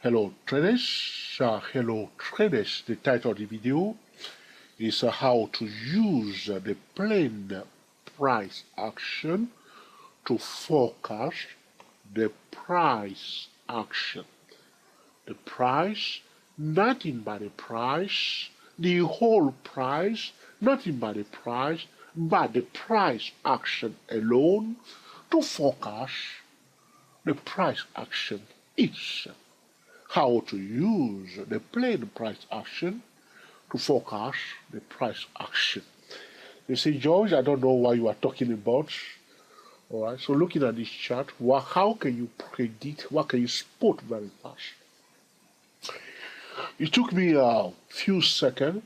Hello traders, the title of the video is how to use the plain price action to forecast the price action. The price, nothing but the price, the whole price, nothing but the price, but the price action alone to forecast the price action itself. How to use the plain price action to forecast the price action. You see, George, I don't know what you are talking about. All right, so looking at this chart, how can you predict, what can you spot very fast? It took me a few seconds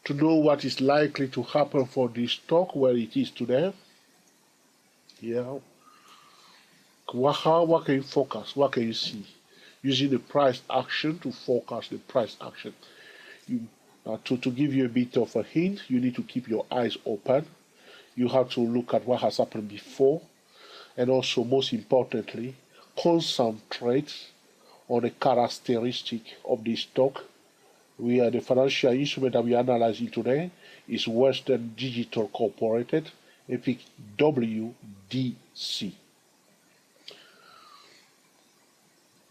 to know what is likely to happen for this stock where it is today. Yeah. What can you focus? What can you see? Using the price action to forecast the price action. To give you a bit of a hint, you need to keep your eyes open. You have to look at what has happened before, and also, most importantly, concentrate on the characteristic of this stock. The financial instrument that we are analyzing today is Western Digital Corporated, EPIC WDC.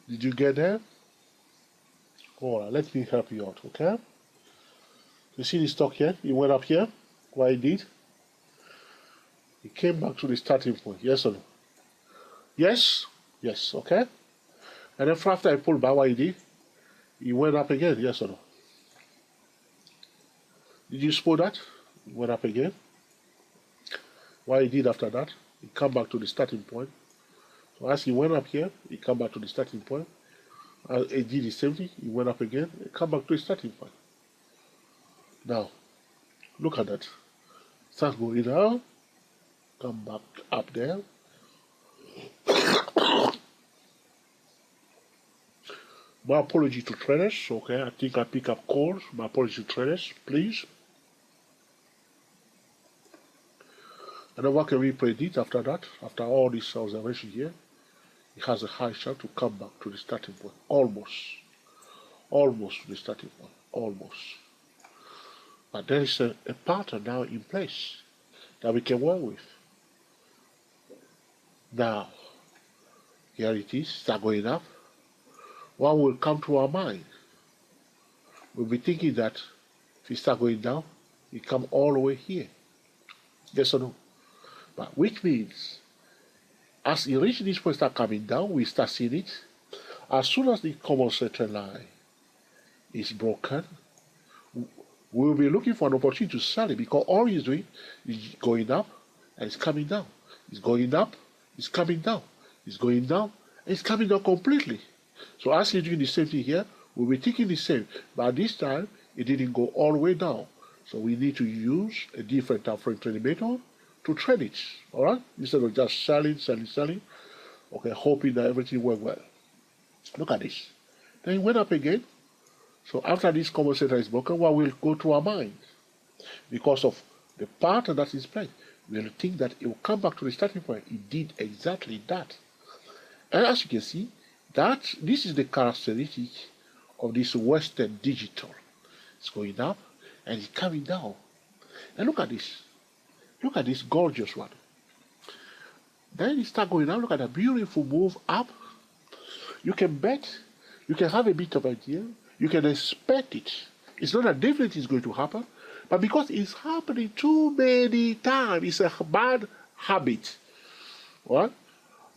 Did you get there? Alright, let me help you out, okay? You see the stock here? It went up here. What it did? It came back to the starting point. Yes or no? Yes? Yes, okay? And then after I pulled back, what it did? It went up again. Yes or no? Did you spot that? It went up again. What it did after that? It came back to the starting point. So as it went up here, it came back to the starting point. It did the same thing. It went up again. It came back to the starting point. Now, look at that. Start going down. Come back up there. My apology to traders. Okay, I think I pick up calls. My apology to traders, please. And then what can we predict after that? After all this observation here, it has a high chance to come back to the starting point. Almost to the starting point. Almost. But there is a pattern now in place that we can work with. Now, here it is, start going up. What will come to our mind? We'll be thinking that if it start going down, it come all the way here. Yes or no? But which means, as it reaches this point, start coming down, we start seeing it. As soon as the common center line is broken, we'll be looking for an opportunity to sell it, because all he's doing is going up and it's coming down. It's going up, it's coming down. It's going down, and it's coming down completely. So as he's doing the same thing here, we'll be thinking the same. But this time, it didn't go all the way down. So we need to use a different time frame trading method to trade it. Alright? Instead of just selling. Okay, hoping that everything works well. Look at this. Then it went up again. So after this common center is broken, what will go to our mind? Because of the pattern that is playing, we'll think that it will come back to the starting point. It did exactly that. And as you can see, this is the characteristic of this Western Digital. It's going up and it's coming down. And look at this. Look at this gorgeous one. Then it starts going down. Look at that beautiful move up. You can bet, you can have a bit of idea, you can expect it. It's not that definitely it's going to happen, but because it's happening too many times, it's a bad habit. What?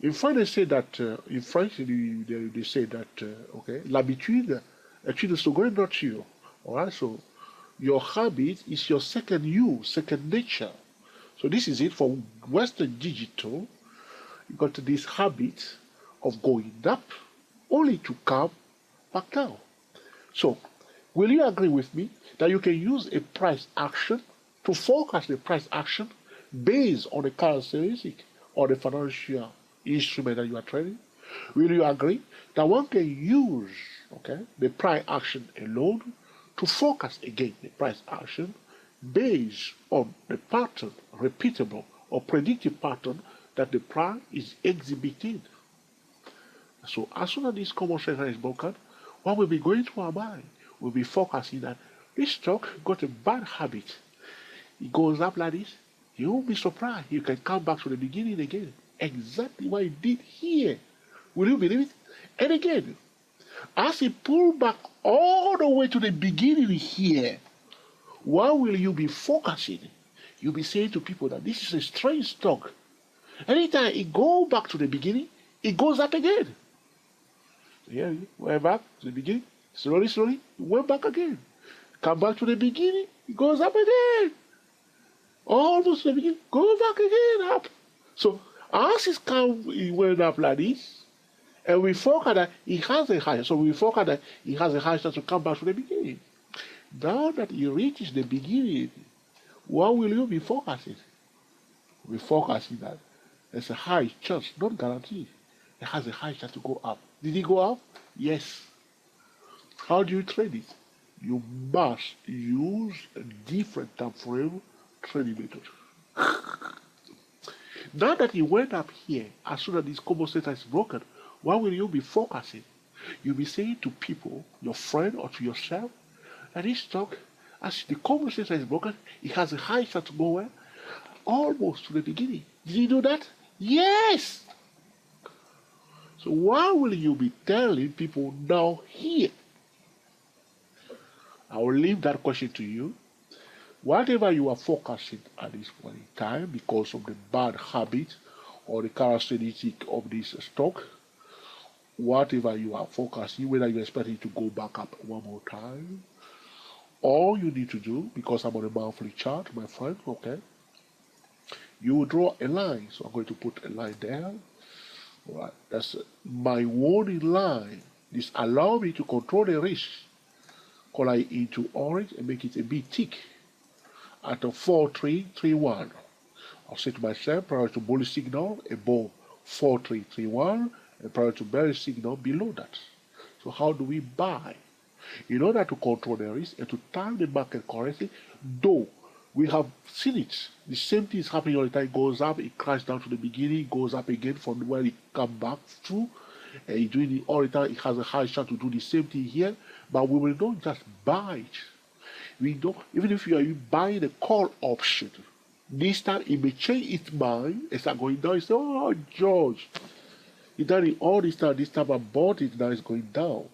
In French, they say that, they say that, okay, l'habitude est une seconde nature. Alright, so your habit is your second nature. So this is it for Western Digital. You got this habit of going up only to come back down. So, will you agree with me that you can use a price action to forecast the price action based on the characteristic or the financial instrument that you are trading? Will you agree that one can use, okay, the price action alone to forecast again the price action based on the pattern, repeatable or predictive pattern that the price is exhibiting? So as soon as this common center is broken, what will be going through our mind? We'll be focusing that this stock got a bad habit. It goes up like this. You won't be surprised. You can come back to the beginning again. Exactly what it did here. Will you believe it? And again, as it pulled back all the way to the beginning here, what will you be focusing? You'll be saying to people that this is a strange stock. Anytime it goes back to the beginning, it goes up again. Yeah, went back to the beginning. Slowly, slowly, it went back again. Come back to the beginning, it goes up again. Almost to the beginning, go back again, up. So as it went up like this, and we focus that it has a high. So we focus that it has a high chance to come back to the beginning. Now that it reaches the beginning, what will you be focusing? We focusing that there's a high chance, not guaranteed. It has a high chance to go up. Did it go up? Yes. How do you trade it? You must use a different time frame trading method. Now that it went up here, as soon as this combo center is broken, what will you be focusing? You'll be saying to people, your friend or to yourself, that this stock, as the combo center is broken, it has a high chance to go where? Almost to the beginning. Did you know that? Yes! So what will you be telling people now here? I will leave that question to you. Whatever you are focusing at this point in time because of the bad habit or the characteristic of this stock, whatever you are focusing, whether you're expecting to go back up one more time, all you need to do, because I'm on a monthly chart, my friend, okay, you will draw a line. So I'm going to put a line there. All right, that's my warning line. This allows me to control the risk. Color it into orange and make it a bit thick at a 4331. I'll say to myself prior to bullish signal above 4331 and prior to bearish signal below that. So how do we buy? In order to control the risk and to time the market correctly, though we have seen it, the same thing is happening all the time. It goes up, it crashes down to the beginning, goes up again from where it comes back through, and it's doing it all the time. It has a high chance to do the same thing here, but we will not just buy it. We don't, even if you are buying a call option, this time it may change its mind and start going down. You say, oh, George, you done it all this time I bought it, now it's going down.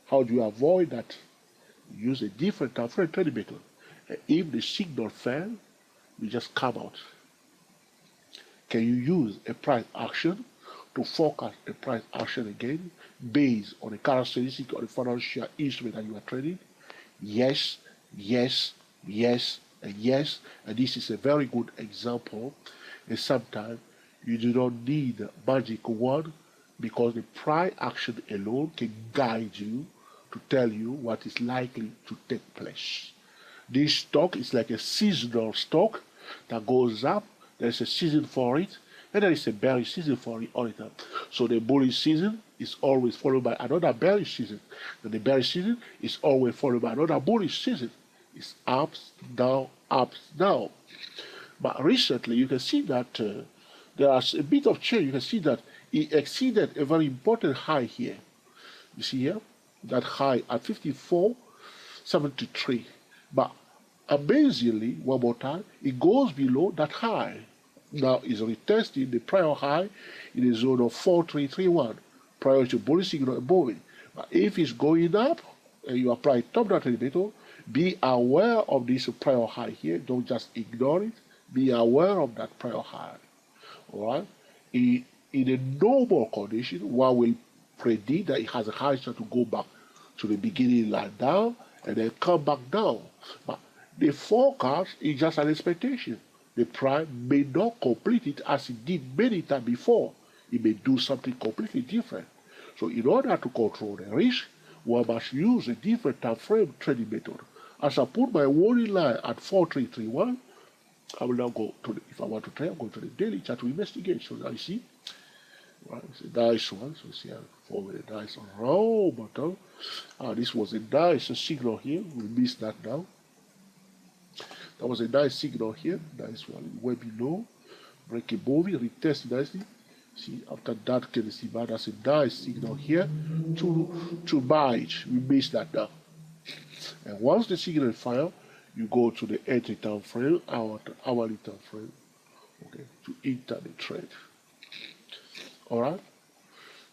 How do you avoid that? Use a different time frame trading method. And if the signal fails, you just come out. Can you use a price action to forecast a price action again based on the characteristic of the financial instrument that you are trading? Yes, yes, yes, and yes. And this is a very good example. And sometimes you do not need magic wand because the price action alone can guide you to tell you what is likely to take place. This stock is like a seasonal stock that goes up. There's a season for it, and there is a bearish season for it all the time. So the bullish season is always followed by another bearish season. And the bearish season is always followed by another bullish season. It's ups, down, ups, down. But recently, you can see that there's a bit of change. You can see that it exceeded a very important high here. You see here? That high at 54.73. But amazingly, one more time, it goes below that high. Now it's retesting the prior high in the zone of 4331 prior to bullish signal above it. But if it's going up and you apply top-down indicator, be aware of this prior high here. Don't just ignore it. Be aware of that prior high. All right. In a normal condition, one will predict that it has a high chance to go back to the beginning line down and then come back down. But the forecast is just an expectation. The price may not complete it as it did many times before. It may do something completely different. So in order to control the risk, one must use a different time frame trading method. As I put my warning line at 4331, I will now go to the, if I want to trade, I'm going to the daily chart to investigate. So now you see, right, it's a nice one. So you see, I forward a nice roll bottom. This was a nice signal here. We missed that now. That was a nice signal here. Nice one. It went below. Break a movie, retest nicely. See, after that candlestick bar, that's a nice signal here to buy it. We base that down. And once the signal fire, you go to the 80 time frame, hourly time frame, okay, to enter the trade. Alright?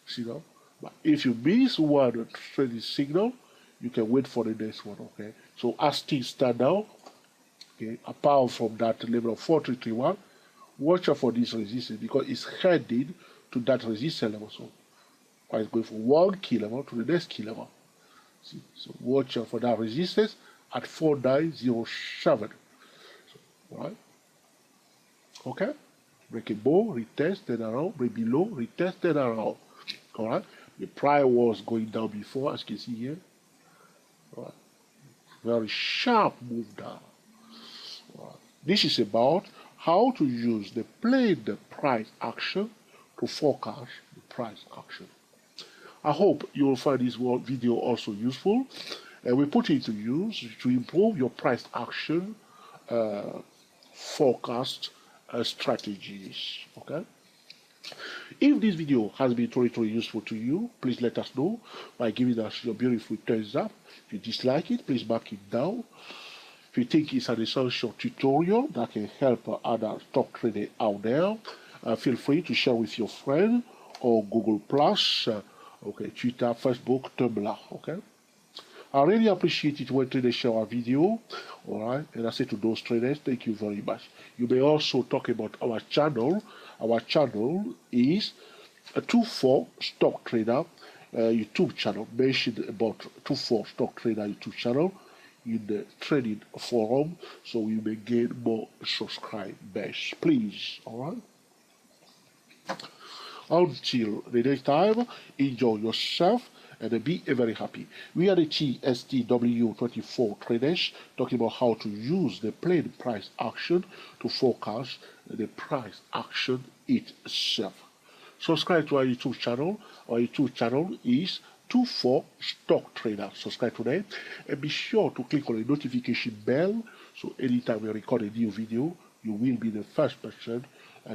See now? But if you miss one trading signal, you can wait for the next one, okay? So as things stand now, okay, apart from that level of 4331, watch out for this resistance because it's heading to that resistance level. So it's going from one key level to the next key level. See, so watch out for that resistance at 4907. So, right? Okay? Break above, retest, turn around, break below, retest, turn around. Alright? The price was going down before, as you can see here. Alright? Very sharp move down. Alright? This is about how to use the price action to forecast the price action. I hope you will find this video also useful, and we put it to use to improve your price action forecast strategies. Okay. If this video has been truly useful to you, please let us know by giving us your beautiful thumbs up. If you dislike it, please mark it down. If you think it's an essential tutorial that can help other stock traders out there, feel free to share with your friend or Google Plus, okay, Twitter, Facebook, Tumblr, okay. I really appreciate it when traders share our video, alright, and I say to those traders, thank you very much. You may also talk about our channel. Our channel is a 24 Stock Trader YouTube channel, mentioned about 24 Stock Trader YouTube channel in the trading forum, so you may gain more subscribers, please, alright? Until the next time, enjoy yourself and be very happy. We are the TSTW24 traders talking about how to use the plain price action to forecast the price action itself. Subscribe to our YouTube channel. Our YouTube channel is 24 Stock Trader. Subscribe today and be sure to click on the notification bell so anytime we record a new video, you will be the first person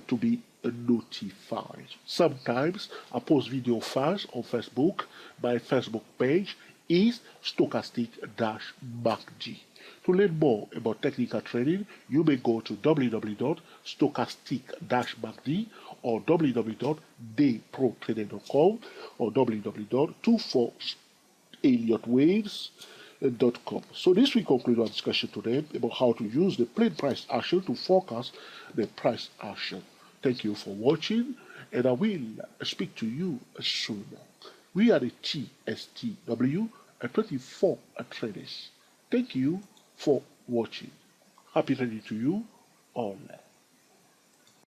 to be notified. Sometimes I post video first on Facebook. My Facebook page is Stochastic-MACD. To learn more about technical trading, you may go to www.stochastic-MACD or www.dayprotrader.com or www.24elliottwaves.com. So this will conclude our discussion today about how to use the plain price action to forecast the price action. Thank you for watching, and I will speak to you soon. We are the TSTW 24 traders. Thank you for watching. Happy trading to you all.